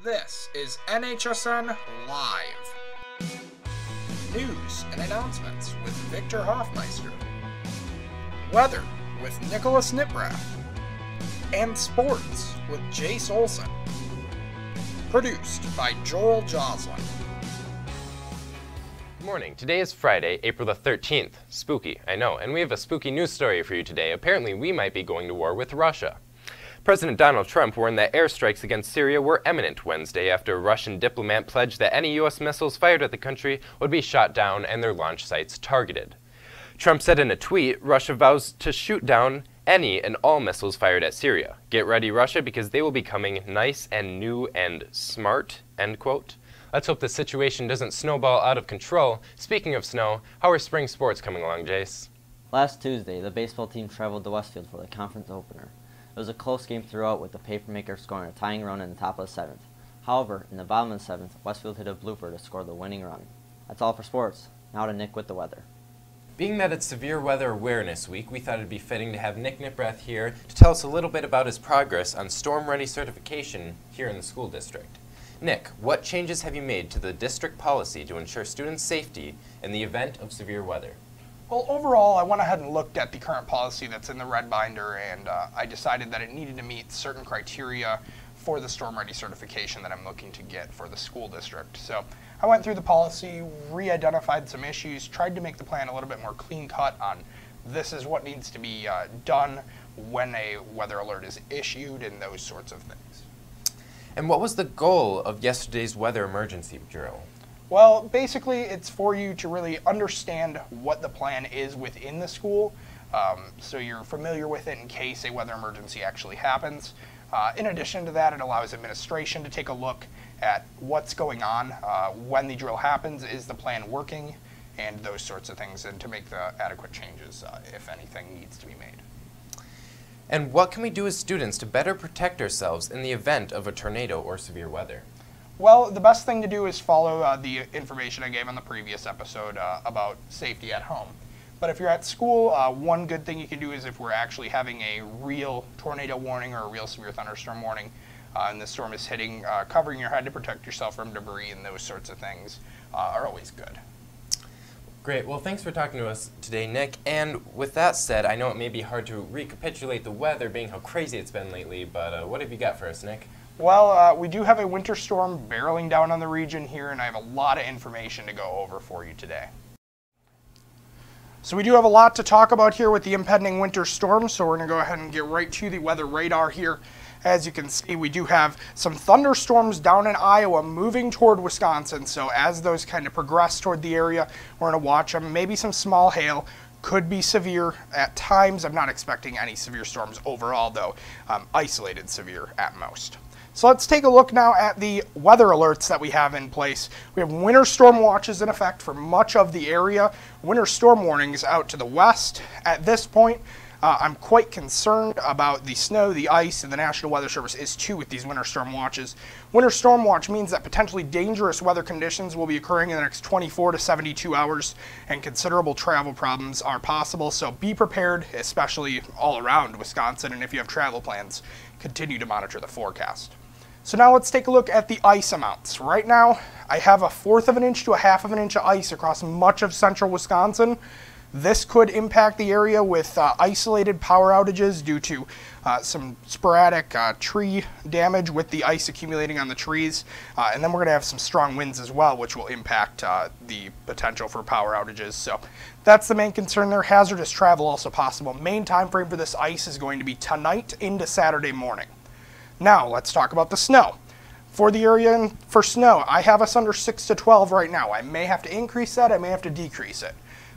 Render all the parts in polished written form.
This is NHSN Live. News and announcements with Victor Hoffmeister. Weather with Nicholas Niprath. And sports with Jace Olson. Produced by Joel Joslin. Good morning. Today is Friday, April the 13th. Spooky, I know, and we have a spooky news story for you today. Apparently, we might be going to war with Russia. President Donald Trump warned that airstrikes against Syria were imminent Wednesday after a Russian diplomat pledged that any U.S. missiles fired at the country would be shot down and their launch sites targeted. Trump said in a tweet, Russia vows to shoot down any and all missiles fired at Syria. Get ready, Russia, because they will be coming nice and new and smart, end quote. Let's hope the situation doesn't snowball out of control. Speaking of snow, how are spring sports coming along, Jace? Last Tuesday, the baseball team traveled to Westfield for the conference opener. It was a close game throughout, with the papermaker scoring a tying run in the top of the seventh. However, in the bottom of the seventh, Westfield hit a blooper to score the winning run. That's all for sports. Now to Nick with the weather. Being that it's Severe Weather Awareness Week, we thought it'd be fitting to have Nick Niprath here to tell us a little bit about his progress on Storm Ready certification here in the school district. Nick, what changes have you made to the district policy to ensure students' safety in the event of severe weather? Well, overall, I went ahead and looked at the current policy that's in the red binder, and I decided that it needed to meet certain criteria for the Storm Ready certification that I'm looking to get for the school district. So I went through the policy, re-identified some issues, tried to make the plan a little bit more clean-cut on this is what needs to be done when a weather alert is issued and those sorts of things. And what was the goal of yesterday's weather emergency drill? Well, basically, it's for you to really understand what the plan is within the school, so you're familiar with it in case a weather emergency actually happens. In addition to that, it allows administration to take a look at what's going on when the drill happens, is the plan working, and those sorts of things, and to make the adequate changes if anything needs to be made. And what can we do as students to better protect ourselves in the event of a tornado or severe weather? Well, the best thing to do is follow the information I gave on the previous episode about safety at home. But if you're at school, one good thing you can do is if we're actually having a real tornado warning or a real severe thunderstorm warning, and the storm is hitting, covering your head to protect yourself from debris and those sorts of things are always good. Great. Well, thanks for talking to us today, Nick. And with that said, I know it may be hard to recapitulate the weather, being how crazy it's been lately, but what have you got for us, Nick? Well, we do have a winter storm barreling down on the region here, and I have a lot of information to go over for you today. So we do have a lot to talk about here with the impending winter storm, so we're going to go ahead and get right to the weather radar here. As you can see, we do have some thunderstorms down in Iowa moving toward Wisconsin, so as those kind of progress toward the area, we're going to watch them. Maybe some small hail. Could be severe at times. I'm not expecting any severe storms overall, though. Isolated severe at most. So let's take a look now at the weather alerts that we have in place. We have winter storm watches in effect for much of the area. Winter storm warnings out to the west. At this point, I'm quite concerned about the snow, the ice, and the National Weather Service is too with these winter storm watches. Winter storm watch means that potentially dangerous weather conditions will be occurring in the next 24 to 72 hours, and considerable travel problems are possible. So be prepared, especially all around Wisconsin, and if you have travel plans, continue to monitor the forecast. So now let's take a look at the ice amounts. Right now, I have 1/4 of an inch to 1/2 of an inch of ice across much of central Wisconsin. This could impact the area with isolated power outages due to some sporadic tree damage with the ice accumulating on the trees. And then we're going to have some strong winds as well, which will impact the potential for power outages. So that's the main concern there. Hazardous travel also possible. Main time frame for this ice is going to be tonight into Saturday morning. Now, let's talk about the snow. For the area for snow, I have us under 6 to 12 right now. I may have to increase that, I may have to decrease it.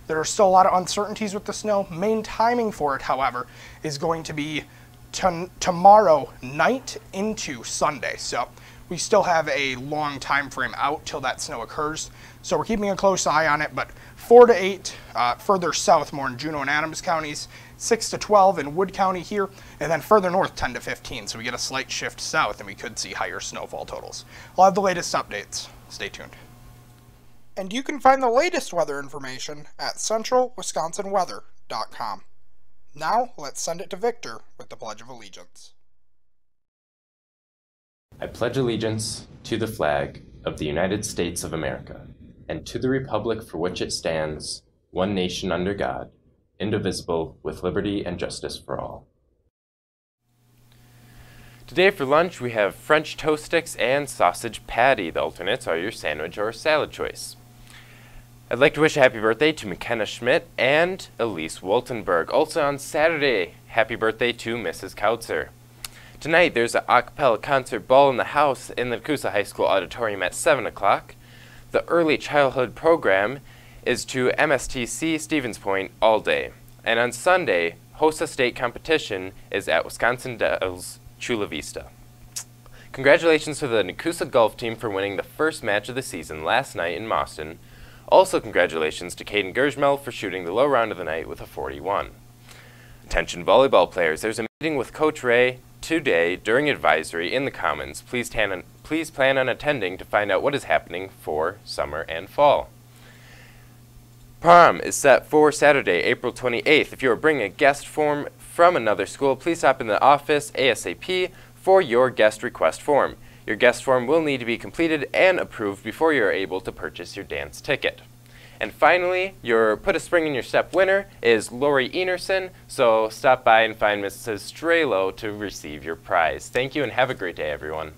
There are still a lot of uncertainties with the snow. Main timing for it, however, is going to be tomorrow night into Sunday. So we still have a long time frame out till that snow occurs. So we're keeping a close eye on it, but 4 to 8 further south, more in Juneau and Adams counties, 6 to 12 in Wood County here, and then further north 10 to 15. So we get a slight shift south and we could see higher snowfall totals. I'll have the latest updates. Stay tuned. And you can find the latest weather information at centralwisconsinweather.com. Now let's send it to Victor with the Pledge of Allegiance. I pledge allegiance to the flag of the United States of America, and to the republic for which it stands, one nation under God, indivisible, with liberty and justice for all. Today for lunch we have French toast sticks and sausage patty. The alternates are your sandwich or salad choice. I'd like to wish a happy birthday to McKenna Schmidt and Elise Woltenberg. Also on Saturday, happy birthday to Mrs. Kautzer. Tonight there's an a cappella concert ball in the house in the Nakusa High School auditorium at 7 o'clock. The early childhood program is to MSTC Stevens Point all day. And on Sunday, HOSA state competition is at Wisconsin Dells Chula Vista. Congratulations to the Nakusa golf team for winning the first match of the season last night in Mauston. Also congratulations to Caden Gersmel for shooting the low round of the night with a 41. Attention volleyball players, there's a meeting with Coach Ray today during advisory in the Commons. Please plan on attending to find out what is happening for summer and fall. Prom is set for Saturday, April 28th. If you are bringing a guest form from another school, please stop in the office ASAP for your guest request form. Your guest form will need to be completed and approved before you are able to purchase your dance ticket. And finally, your Put a Spring in Your Step winner is Lori Enerson, so stop by and find Mrs. Strelo to receive your prize. Thank you and have a great day, everyone.